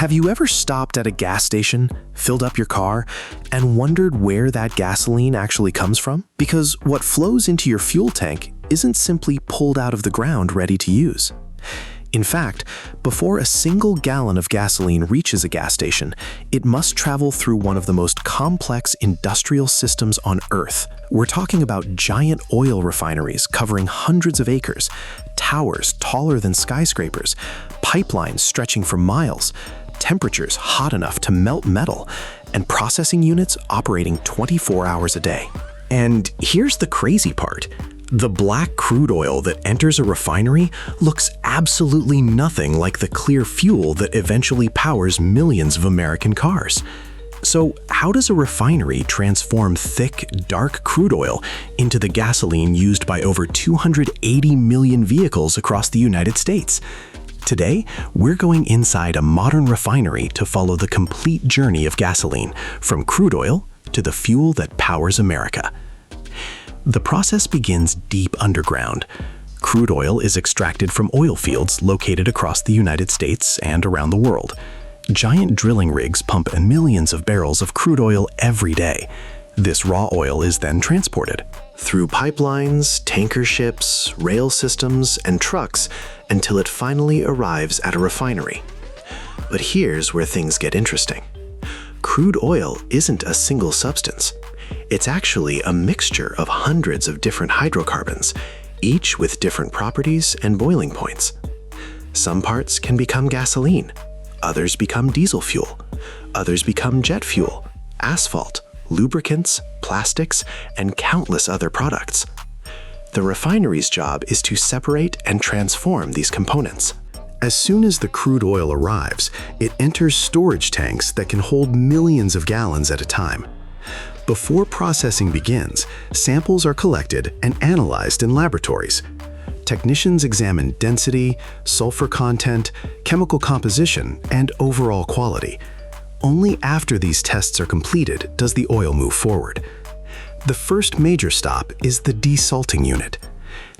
Have you ever stopped at a gas station, filled up your car, and wondered where that gasoline actually comes from? Because what flows into your fuel tank isn't simply pulled out of the ground ready to use. In fact, before a single gallon of gasoline reaches a gas station, it must travel through one of the most complex industrial systems on Earth. We're talking about giant oil refineries covering hundreds of acres, towers taller than skyscrapers, pipelines stretching for miles, temperatures hot enough to melt metal, and processing units operating 24 hours a day. And here's the crazy part. The black crude oil that enters a refinery looks absolutely nothing like the clear fuel that eventually powers millions of American cars. So how does a refinery transform thick, dark crude oil into the gasoline used by over 280 million vehicles across the United States? Today, we're going inside a modern refinery to follow the complete journey of gasoline, from crude oil to the fuel that powers America. The process begins deep underground. Crude oil is extracted from oil fields located across the United States and around the world. Giant drilling rigs pump millions of barrels of crude oil every day. This raw oil is then transported through pipelines, tanker ships, rail systems, and trucks until it finally arrives at a refinery. But here's where things get interesting. Crude oil isn't a single substance. It's actually a mixture of hundreds of different hydrocarbons, each with different properties and boiling points. Some parts can become gasoline, others become diesel fuel, others become jet fuel, asphalt, lubricants, plastics, and countless other products. The refinery's job is to separate and transform these components. As soon as the crude oil arrives, it enters storage tanks that can hold millions of gallons at a time. Before processing begins, samples are collected and analyzed in laboratories. Technicians examine density, sulfur content, chemical composition, and overall quality. Only after these tests are completed does the oil move forward. The first major stop is the desalting unit.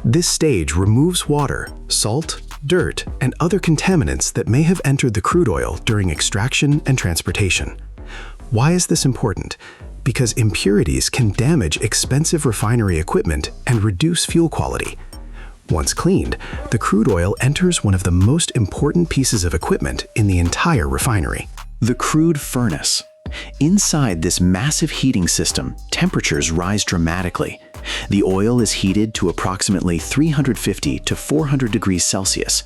This stage removes water, salt, dirt, and other contaminants that may have entered the crude oil during extraction and transportation. Why is this important? Because impurities can damage expensive refinery equipment and reduce fuel quality. Once cleaned, the crude oil enters one of the most important pieces of equipment in the entire refinery: the crude furnace. Inside this massive heating system, temperatures rise dramatically. The oil is heated to approximately 350 to 400 degrees Celsius.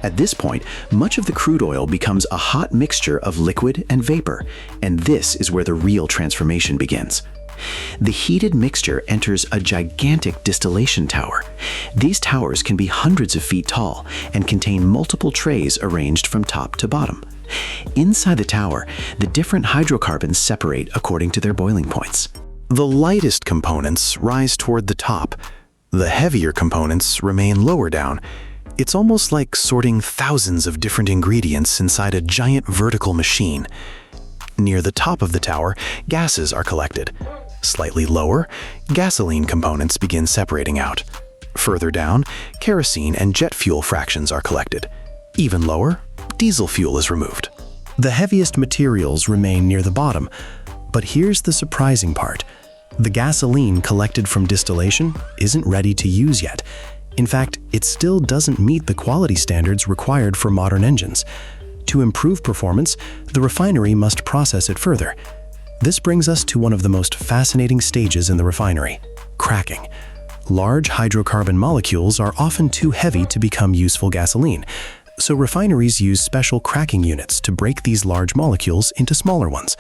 At this point, much of the crude oil becomes a hot mixture of liquid and vapor, and this is where the real transformation begins. The heated mixture enters a gigantic distillation tower. These towers can be hundreds of feet tall and contain multiple trays arranged from top to bottom. Inside the tower, the different hydrocarbons separate according to their boiling points. The lightest components rise toward the top. The heavier components remain lower down. It's almost like sorting thousands of different ingredients inside a giant vertical machine. Near the top of the tower, gases are collected. Slightly lower, gasoline components begin separating out. Further down, kerosene and jet fuel fractions are collected. Even lower, diesel fuel is removed. The heaviest materials remain near the bottom. But here's the surprising part. The gasoline collected from distillation isn't ready to use yet. In fact, it still doesn't meet the quality standards required for modern engines. To improve performance, the refinery must process it further. This brings us to one of the most fascinating stages in the refinery: cracking. Large hydrocarbon molecules are often too heavy to become useful gasoline, so refineries use special cracking units to break these large molecules into smaller ones.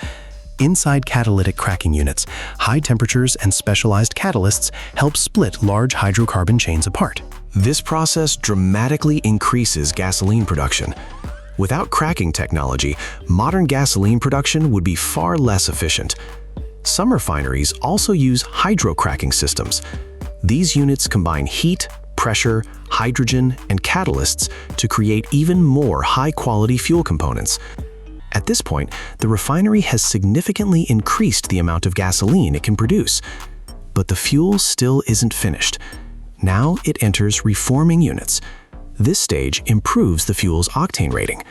Inside catalytic cracking units, high temperatures and specialized catalysts help split large hydrocarbon chains apart. This process dramatically increases gasoline production. Without cracking technology, modern gasoline production would be far less efficient. Some refineries also use hydrocracking systems. These units combine heat, pressure, hydrogen, and catalysts to create even more high-quality fuel components. At this point, the refinery has significantly increased the amount of gasoline it can produce. But the fuel still isn't finished. Now it enters reforming units. This stage improves the fuel's octane rating.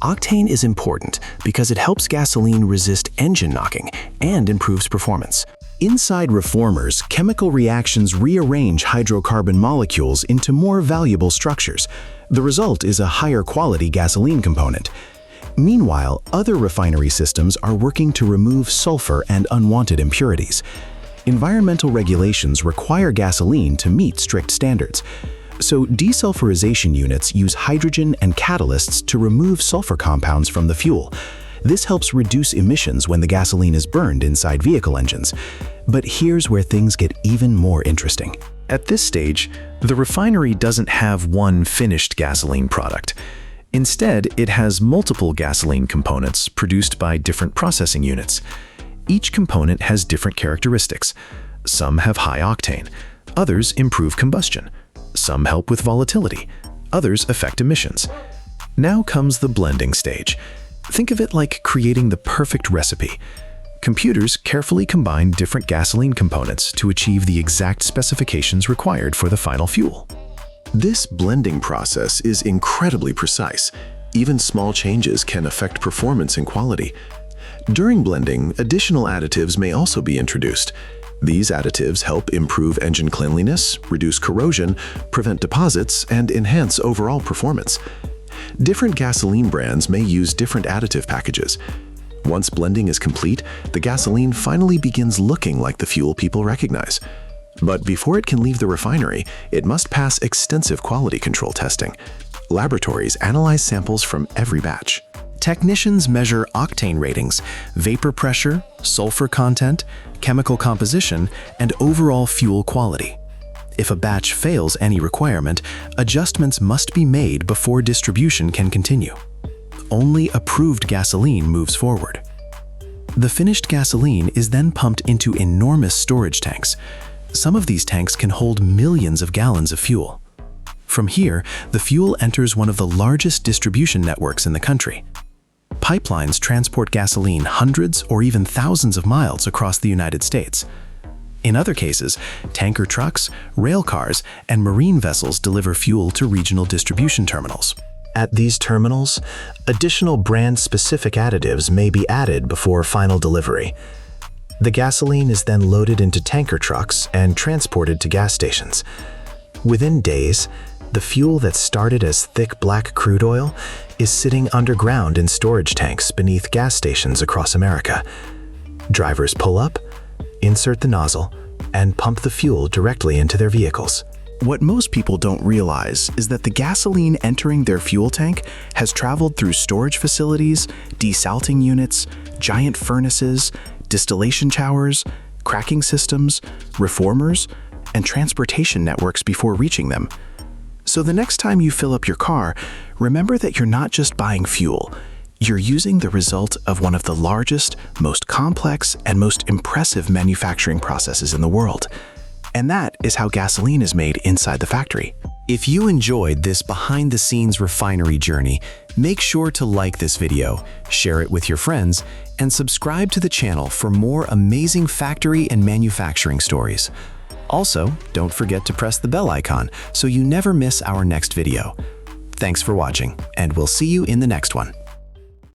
Octane is important because it helps gasoline resist engine knocking and improves performance. Inside reformers, chemical reactions rearrange hydrocarbon molecules into more valuable structures. The result is a higher quality gasoline component. Meanwhile, other refinery systems are working to remove sulfur and unwanted impurities. Environmental regulations require gasoline to meet strict standards. So desulfurization units use hydrogen and catalysts to remove sulfur compounds from the fuel. This helps reduce emissions when the gasoline is burned inside vehicle engines. But here's where things get even more interesting. At this stage, the refinery doesn't have one finished gasoline product. Instead, it has multiple gasoline components produced by different processing units. Each component has different characteristics. Some have high octane, others improve combustion. Some help with volatility, others affect emissions. Now comes the blending stage. Think of it like creating the perfect recipe. Computers carefully combine different gasoline components to achieve the exact specifications required for the final fuel. This blending process is incredibly precise. Even small changes can affect performance and quality. During blending, additional additives may also be introduced. These additives help improve engine cleanliness, reduce corrosion, prevent deposits, and enhance overall performance. Different gasoline brands may use different additive packages. Once blending is complete, the gasoline finally begins looking like the fuel people recognize. But before it can leave the refinery, it must pass extensive quality control testing. Laboratories analyze samples from every batch. Technicians measure octane ratings, vapor pressure, sulfur content, chemical composition, and overall fuel quality. If a batch fails any requirement, adjustments must be made before distribution can continue. Only approved gasoline moves forward. The finished gasoline is then pumped into enormous storage tanks. Some of these tanks can hold millions of gallons of fuel. From here, the fuel enters one of the largest distribution networks in the country. Pipelines transport gasoline hundreds or even thousands of miles across the United States. In other cases, tanker trucks, rail cars, and marine vessels deliver fuel to regional distribution terminals. At these terminals, additional brand-specific additives may be added before final delivery. The gasoline is then loaded into tanker trucks and transported to gas stations. Within days, the fuel that started as thick black crude oil is sitting underground in storage tanks beneath gas stations across America. Drivers pull up, insert the nozzle, and pump the fuel directly into their vehicles. What most people don't realize is that the gasoline entering their fuel tank has traveled through storage facilities, desalting units, giant furnaces, distillation towers, cracking systems, reformers, and transportation networks before reaching them. So the next time you fill up your car, remember that you're not just buying fuel. You're using the result of one of the largest, most complex, and most impressive manufacturing processes in the world. And that is how gasoline is made inside the factory. If you enjoyed this behind-the-scenes refinery journey, make sure to like this video, share it with your friends, and subscribe to the channel for more amazing factory and manufacturing stories. Also, don't forget to press the bell icon so you never miss our next video. Thanks for watching, and we'll see you in the next one.